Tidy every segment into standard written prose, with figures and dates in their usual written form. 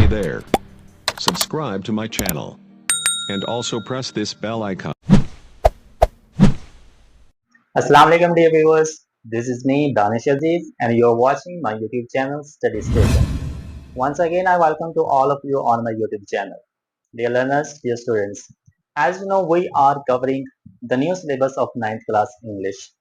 Hey there. Subscribe to my channel. And also press this bell icon. Assalamu alaikum dear viewers, this is me Danish Aziz and you are watching my YouTube channel Study Station. Once again I welcome to all of you on my YouTube channel. Dear learners, dear students, as you know we are covering the new syllabus of 9th class English.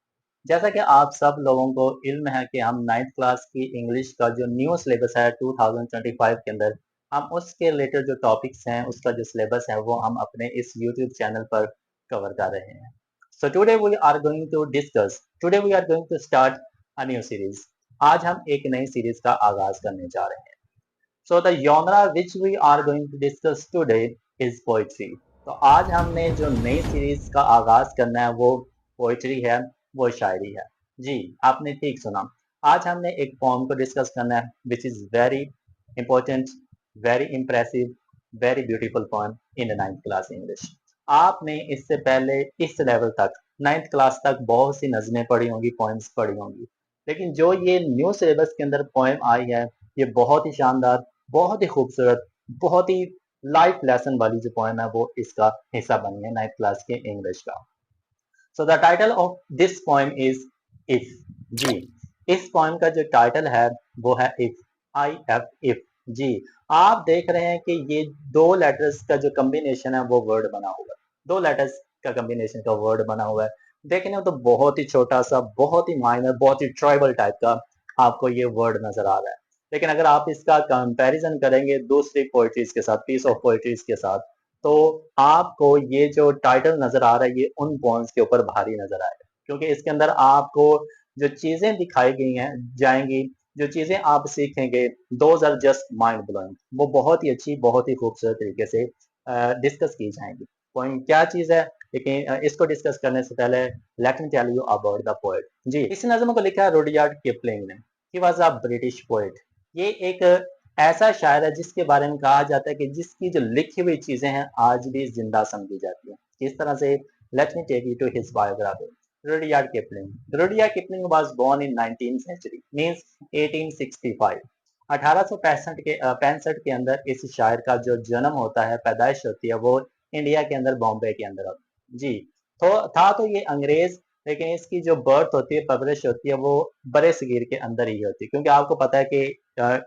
जैसा कि आप सब लोगों को इल्म है कि हम 9th क्लास की इंग्लिश का जो न्यू सिलेबस है 2025 के अंदर हम उसके रिलेटेड जो टॉपिक्स हैं उसका जो सिलेबस है वो हम अपने इस YouTube चैनल पर कवर कर रहे हैं. So today we are going to discuss. Today we are going to start a new series. आज हम एक नई सीरीज का आगाज करने जा रहे हैं. So the genre which we are going to discuss today is poetry. तो आज हमने जो नई सीरीज का आगाज करना है वो पोइट्री है, वो शायरी है. जी, आपने ठीक सुना. आज हमने एक पोम को डिस्कस करना है which is very important, very impressive, very beautiful poem in the 9th class English. आपने इससे पहले इस लेवल तक 9th क्लास तक बहुत सी नज़में पढ़ी होंगी, पोएम्स पढ़ी होंगी, लेकिन जो ये न्यू सिलेबस के अंदर पोएम आई है ये बहुत ही शानदार, बहुत ही खूबसूरत, बहुत ही लाइफ लेसन वाली जो पोएम है वो इसका हिस्सा बनी है 9th क्लास के इंग्लिश का. So the title of this poem is if. जी, इस पोएम का जो टाइटल है वो है इफ, IF. जी, आप देख रहे हैं कि ये दो लेटर्स का जो कॉम्बिनेशन है वो वर्ड बना हुआ है. दो लेटर्स का कॉम्बिनेशन का वर्ड बना हुआ है. देखने में तो बहुत ही छोटा सा, बहुत ही माइनर, बहुत ही ट्राइबल टाइप का आपको ये वर्ड नजर आ रहा है, लेकिन अगर आप इसका कंपैरिजन करेंगे दूसरी पोइट्रीज के साथ, पीस ऑफ पोइट्रीज के साथ, तो आपको ये जो टाइटल नजर आ रहा है ये उन पोएम्स के ऊपर भारी नजर आएगा, क्योंकि इसके अंदर आपको जो चीजें दिखाई गई हैं जाएंगी, जो चीजें आप सीखेंगे, those are just mind blowing. वो बहुत ही अच्छी, बहुत ही खूबसूरत तरीके से डिस्कस की जाएंगी. पोएम क्या चीज है, लेकिन इसको डिस्कस करने से पहले let me tell you about the poet. जी, इस नज़म को लिखा है रुडयार्ड किपलिंग ने. He was a British poet. ये एक ऐसा शायर है जिसके बारे में कहा जाता है कि जिसकी जो लिखी हुई चीजें हैं आज भी जिंदा समझी जाती है. किस तरह से, let me take you to his biography. Rudyard Kipling. Rudyard Kipling was born in 19th century, means 1865. 1865 के अंदर इस शायर का जो जन्म होता है, पैदाइश होती है, वो इंडिया के अंदर, बॉम्बे के अंदर होती है. जी, तो ये अंग्रेज, लेकिन इसकी जो बर्थ होती है, पब्लिश होती है, वो बड़े सगीर के अंदर ही होती है, क्योंकि आपको पता है कि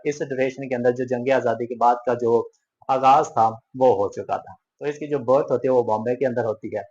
इस ड्यूरेशन के अंदर जो जंग आज़ादी के बाद का जो आगाज था वो हो चुका था. तो इसकी जो बर्थ होती है वो बॉम्बे के अंदर होती है.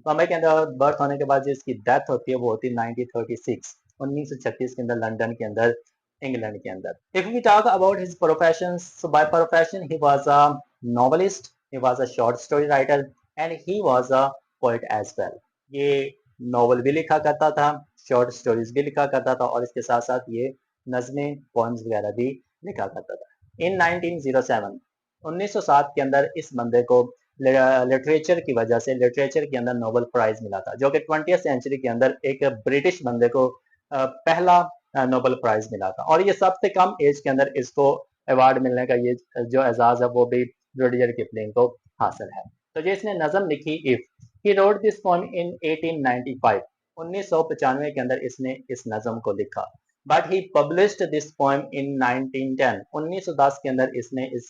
बॉम्बे के अंदर बर्थ होने के बाद जो इसकी डेथ होती है वो होती है 1936, 1936 के अंदर, लंदन के अंदर, इंग्लैंड के अंदर. If we talk about his profession, so by profession he was a novelist, he was a short story writer and he was a poet as well. ये नॉवल भी लिखा करता था, शॉर्ट स्टोरीज भी लिखा करता था, और इसके साथ साथ ये नज़में, पोएम्स वगैरह भी लिखा करता था. इन 1907, 1907 के अंदर इस बंदे को लिटरेचर की वजह से, लिटरेचर के अंदर नोबेल प्राइज मिला था, जो कि 20th सेंचुरी के अंदर एक ब्रिटिश बंदे को पहला नोबेल प्राइज मिला था, और ये सबसे कम एज के अंदर इसको अवार्ड मिलने का ये जो एजाज है वो भी रुडयार्ड किपलिंग को हासिल है. तो जो इसने नज़म लिखी if, he wrote this poem in 1895, 1995 के अंदर इसने इस नज़म को लिखा. But he published this poem in 1910, 1910 के अंदर इसने इस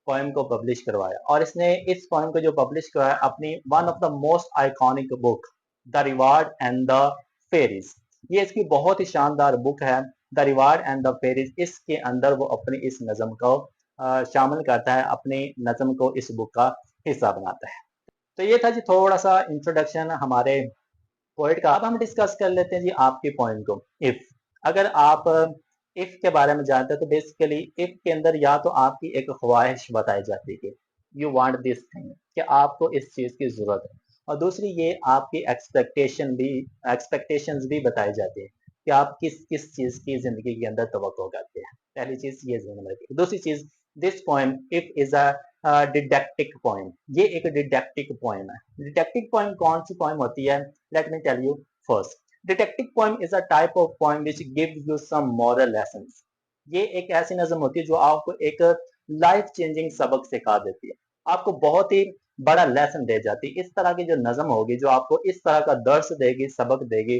पोएम को पब्लिश करवाया, और इसने इस पोएम को जो पब्लिश करवाया अपनी one of the most iconic book, the reward and the fairies. ये इसकी बहुत ही शानदार बुक है, the reward and the fairies. इसके अंदर वो अपनी इस नज़म को शामिल करता है, अपनी नज़म को इस बुक का हिस्सा बनाता है. तो ये था जी थोड़ा सा इंट्रोडक्शन हमारे पोएट का. अब हम डिस्कस कर लेते हैं जी आपके पॉइंट को. इफ, अगर आप इफ के बारे में जानते हैं तो बेसिकली इफ के अंदर या तो आपकी एक ख्वाहिश बताई जाती है कि यू वांट दिस थिंग, कि आपको इस चीज की जरूरत है, और दूसरी ये आपकी एक्सपेक्टेशंस भी बताई जाती है कि आप किस किस चीज की जिंदगी के अंदर तवक्को करते हैं. पहली चीज ये ध्यान रखिए. दूसरी चीज, this poem if is a didactic poem. ये एक डिडक्टिक पोएम है. डिडक्टिक पोएम कौन सी पोएम होती है, let me tell you first. Detective poem is a type of poem which gives you some moral lessons. ये एक ऐसी नज़म होती है जो आपको एक लाइफ चेंजिंग सबक सिखा देती है, आपको बहुत ही बड़ा लेसन दे जाती है. इस तरह की जो नज़म होगी जो आपको इस तरह का दर्स देगी, सबक देगी,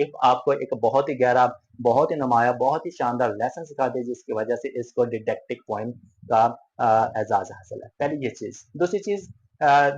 if आपको एक बहुत ही गहरा, बहुत ही नुमाया, बहुत ही शानदार लेसन सिखा दे जिसकी वजह से इसको डिडक्टिक पॉइंट का एजाज हासिल है. पहली ये चीज. दूसरी चीज,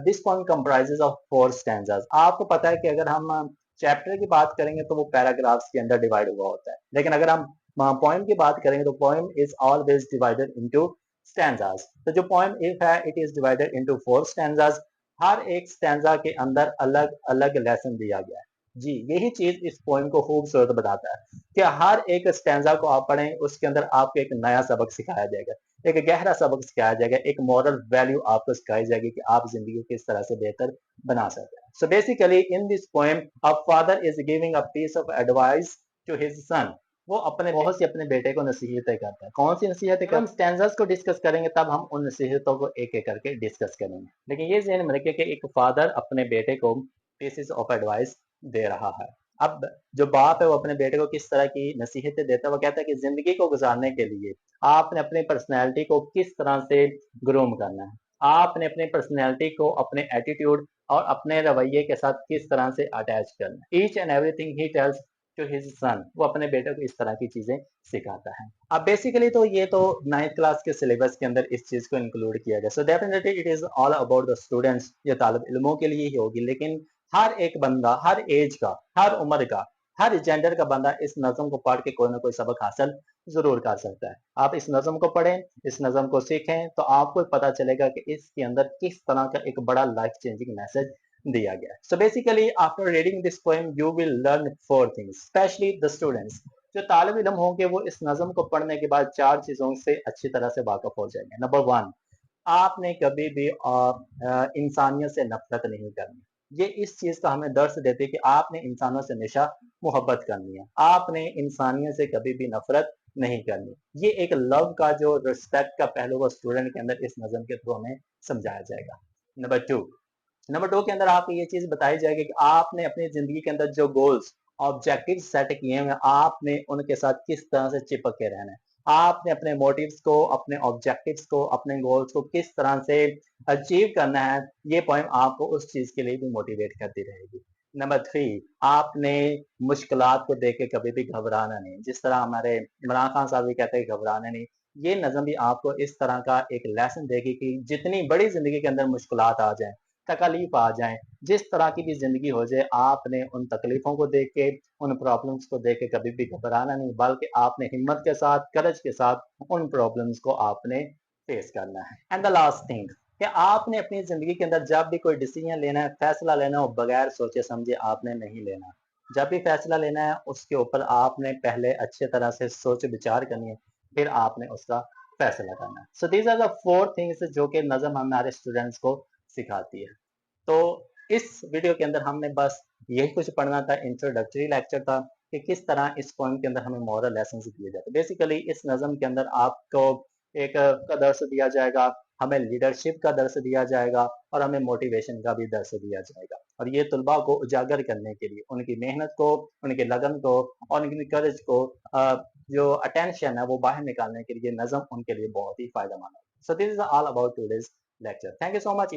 this point comprises of 4 stanzas. आपको पता है कि अगर हम चैप्टर की बात करेंगे तो वो पैराग्राफ्स के अंदर डिवाइड हुआ होता है, लेकिन अगर हम पोएम की बात करेंगे तो poem is always divided into stanzas. तो जो पोएम इफ है it is divided into 4 stanzas. हर एक स्टैंजा के अंदर अलग अलग लेसन दिया गया है. जी, यही चीज इस पोएम को खूबसूरत बताता है कि हर एक स्टैंजा को आप पढ़ें, उसके अंदर आपको एक नया सबक सिखाया जाएगा, एक गहरा सबक सिखाया जाएगा, एक मॉरल वैल्यू आपको सिखाई जाएगी कि आप जिंदगी को किस तरह से बेहतर बना सकते हैं. So basically in this poem a father is giving a piece of advice to his son. वो अपने बहुत सी अपने बेटे को नसीहतें करता है. कौन सी नसीहतें? हम स्टैंजास को डिस्कस करेंगे तब हम उन नसीहतों को एक एक करके डिस्कस करेंगे, लेकिन ये ज़हन में रखिए कि एक फादर अपने बेटे को पीसेस ऑफ एडवाइस दे रहा है. अब जो बाप है वो अपने बेटे को किस तरह की नसीहतें देता है, वो कहता है कि जिंदगी को गुजारने के लिए आपने अपनी पर्सनैलिटी को किस तरह से ग्रूम करना है, आपने अपनी पर्सनैलिटी को अपने एटीट्यूड और अपने रवैये के साथ किस तरह से अटैच करना है. Each and everything he tells to his son. वो अपने बेटे को इस तरह की चीजें सिखाता है. अब बेसिकली तो ये तो 9th क्लास के सिलेबस के अंदर इस चीज को इंक्लूड किया गया. So definitely it is all about the students, ये तालिब इल्मों के लिए ही होगी, लेकिन हर एक बंदा, हर एज का, हर उम्र का, हर जेंडर का बंदा इस नज़म को पढ़ के कोई ना कोई सबक हासिल जरूर कर सकता है. आप इस नज़म को पढ़ें, इस नज़म को सीखें, तो आपको पता चलेगा कि इसके अंदर किस तरह का एक बड़ा लाइफ चेंजिंग मैसेज दिया गया है. So basically after reading this poem you will learn 4 things, specially the students. जो तालिब इल्म होंगे वो इस नज़म को पढ़ने के बाद 4 चीजों से अच्छी तरह से वाकिफ हो जाएंगे. नंबर 1, आपने कभी भी इंसानियत से नफरत नहीं करनी. ये इस चीज का हमें दर्स देते हैं कि आपने इंसानों से हमेशा मोहब्बत करनी है, आपने इंसानियत से कभी भी नफरत नहीं करनी. ये एक लव का जो रिस्पेक्ट का पहलू वो स्टूडेंट के अंदर इस नज़म के थ्रू हमें समझाया जाएगा. नंबर 2 के अंदर आपको ये चीज बताई जाएगी कि आपने अपनी जिंदगी के अंदर जो गोल्स, ऑब्जेक्टिव सेट किए हैं, आपने उनके साथ किस तरह से चिपक के रहना है. आपने अपने मोटिव्स को, अपने ऑब्जेक्टिव्स को, अपने गोल्स को किस तरह से अचीव करना है. ये पॉइंट आपको उस चीज के लिए भी मोटिवेट करती रहेगी. नंबर 3, आपने मुश्किलात को देख के कभी भी घबराना नहीं. जिस तरह हमारे इमरान खान साहब भी कहते हैं घबराना नहीं, ये नज़म भी आपको इस तरह का एक लेसन देगी कि जितनी बड़ी जिंदगी के अंदर मुश्किलात आ जाएं, तकलीफ आ जाए, जिस तरह की भी जिंदगी हो जाए, आपने उन तकलीफों को देख के, उन प्रॉब्लम्स को देख के कभी भी घबराना नहीं, बल्कि आपने हिम्मत के साथ, करज के साथ उन प्रॉब्लम्स को आपने फेस करना है. एंड द लास्ट थिंग कि आपने अपनी जिंदगी के अंदर जब भी कोई डिसीजन लेना है, फैसला लेना हो, बगैर सोचे समझे आपने नहीं लेना. जब भी फैसला लेना है उसके ऊपर आपने पहले अच्छे तरह से सोच विचार करनी है, फिर आपने उसका फैसला करना है. So these are the 4 things जो कि नज़म हमारे स्टूडेंट्स को सिखाती है. तो इस वीडियो के अंदर हमने बस यही कुछ पढ़ना था, इंट्रोडक्टरी लेक्चर था कि किस तरह इस पॉइंट के अंदर हमें मॉरल लेसन दिए जाते हैं. बेसिकली इस नज़म के अंदर आपको एक का दर्स दिया जाएगा, हमें लीडरशिप का दर्स दिया जाएगा और हमें मोटिवेशन का भी दर्स दिया जाएगा. और ये तुलबा को उजागर करने के लिए, उनकी मेहनत को, उनके लगन को और उनकी करेज को, जो अटेंशन है वो बाहर निकालने के लिए नज़म उनके लिए बहुत ही फायदा मंद है. So this is all about today's lecture. Thank you so much.